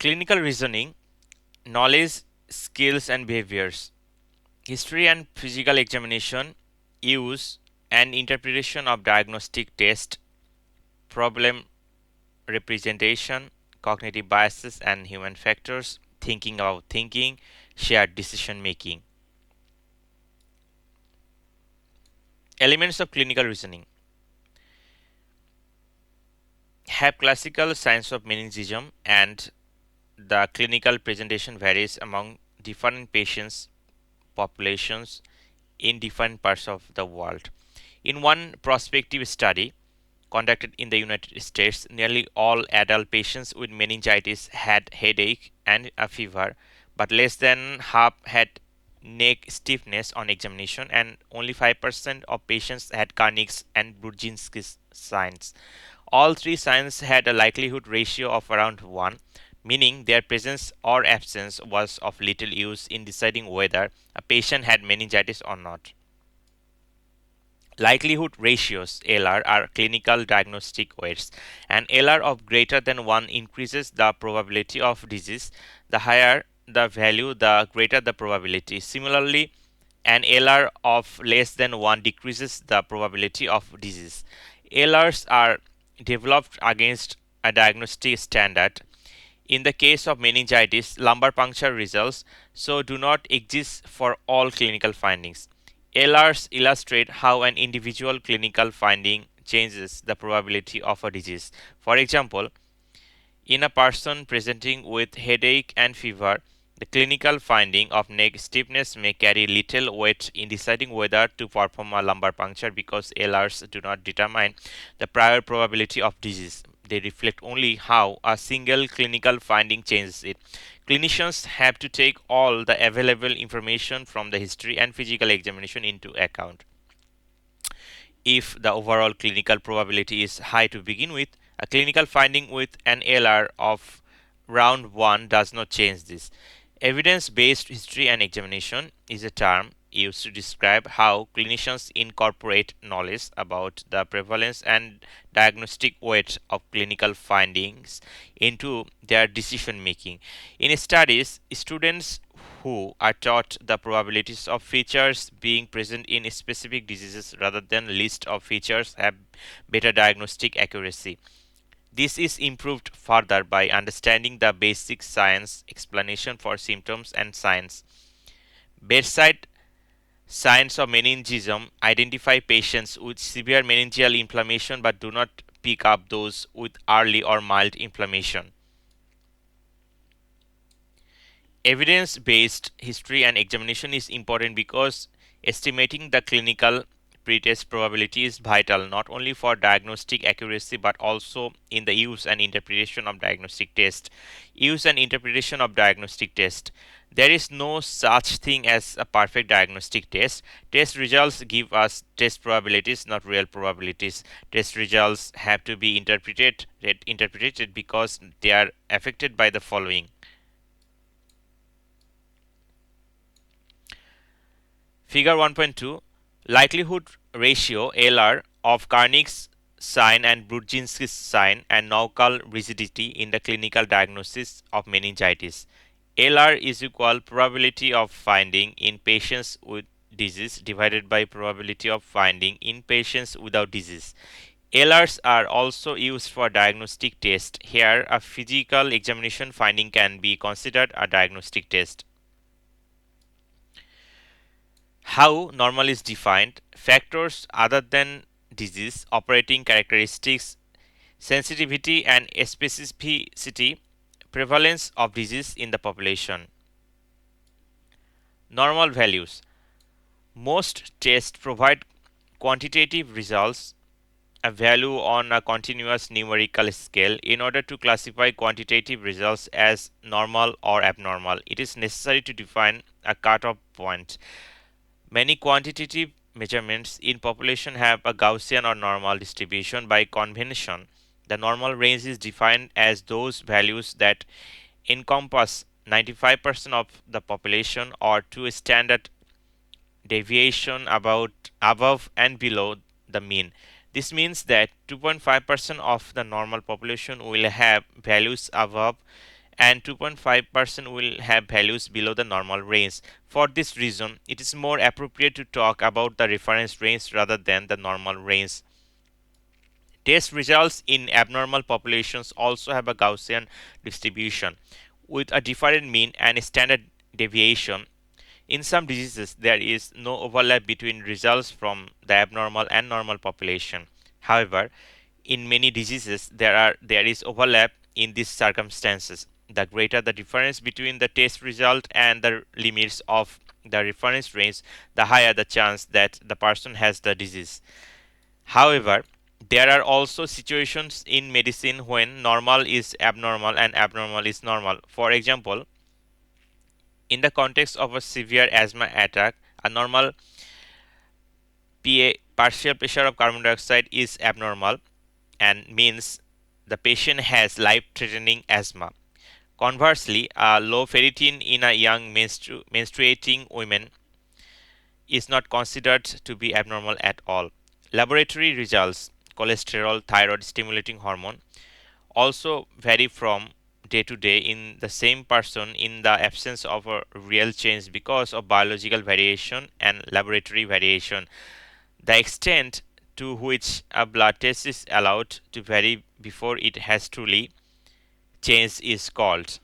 Clinical reasoning, knowledge, skills, and behaviors. History and physical examination, use and interpretation of diagnostic test, problem representation, cognitive biases, and human factors, thinking about thinking, shared decision making. Elements of clinical reasoning have classical signs of meningism, and the clinical presentation varies among different patients populations in different parts of the world. In one prospective study conducted in the United States, nearly all adult patients with meningitis had headache and a fever, but less than half had neck stiffness on examination, and only 5% of patients had Carnick's and Brudzinski's signs. All three signs had a likelihood ratio of around 1, meaning their presence or absence was of little use in deciding whether a patient had meningitis or not. Likelihood ratios (LR) are clinical diagnostic weights. An LR of greater than 1 increases the probability of disease. The higher the value, the greater the probability. Similarly, an LR of less than 1 decreases the probability of disease. LRs are developed against a diagnostic standard. In the case of meningitis, lumbar puncture results so do not exist for all clinical findings. LRs illustrate how an individual clinical finding changes the probability of a disease. For example, in a person presenting with headache and fever, the clinical finding of neck stiffness may carry little weight in deciding whether to perform a lumbar puncture because LRs do not determine the prior probability of disease. They reflect only how a single clinical finding changes it. Clinicians have to take all the available information from the history and physical examination into account. If the overall clinical probability is high to begin with, a clinical finding with an LR of round 1 does not change this. Evidence based history and examination is a term used to describe how clinicians incorporate knowledge about the prevalence and diagnostic weight of clinical findings into their decision making. In studies, students who are taught the probabilities of features being present in specific diseases rather than list of features have better diagnostic accuracy. This is improved further by understanding the basic science explanation for symptoms and signs. Bedside signs of meningism identify patients with severe meningeal inflammation but do not pick up those with early or mild inflammation. Evidence based history and examination is important because estimating the clinical pretest probability is vital not only for diagnostic accuracy but also in the use and interpretation of diagnostic tests. Use and interpretation of diagnostic tests. There is no such thing as a perfect diagnostic test. Test results give us test probabilities, not real probabilities. Test results have to be interpreted because they are affected by the following. Figure 1.2, likelihood ratio (LR) of Carnick's sign and Brudzinski's sign and Naucal rigidity in the clinical diagnosis of meningitis. LR is equal probability of finding in patients with disease divided by probability of finding in patients without disease. LRs are also used for diagnostic tests. Here, a physical examination finding can be considered a diagnostic test. How normal is defined, factors other than disease, operating characteristics, sensitivity and specificity, prevalence of disease in the population. Normal values. Most tests provide quantitative results, a value on a continuous numerical scale. In order to classify quantitative results as normal or abnormal, it is necessary to define a cutoff point. Many quantitative measurements in population have a Gaussian or normal distribution. By convention, the normal range is defined as those values that encompass 95% of the population or two standard deviation above and below the mean. This means that 2.5% of the normal population will have values above and 2.5% will have values below the normal range. For this reason, it is more appropriate to talk about the reference range rather than the normal range. Test results in abnormal populations also have a Gaussian distribution with a different mean and standard deviation. In some diseases, there is no overlap between results from the abnormal and normal population. However, in many diseases, there is overlap in these circumstances. The greater the difference between the test result and the limits of the reference range, the higher the chance that the person has the disease. However, there are also situations in medicine when normal is abnormal and abnormal is normal. For example, in the context of a severe asthma attack, a normal partial pressure of carbon dioxide is abnormal and means the patient has life threatening asthma. Conversely, a low ferritin in a young menstruating woman is not considered to be abnormal at all. Laboratory results, cholesterol, thyroid stimulating hormone, also vary from day to day in the same person in the absence of a real change because of biological variation and laboratory variation. The extent to which a blood test is allowed to vary before it has truly changed is called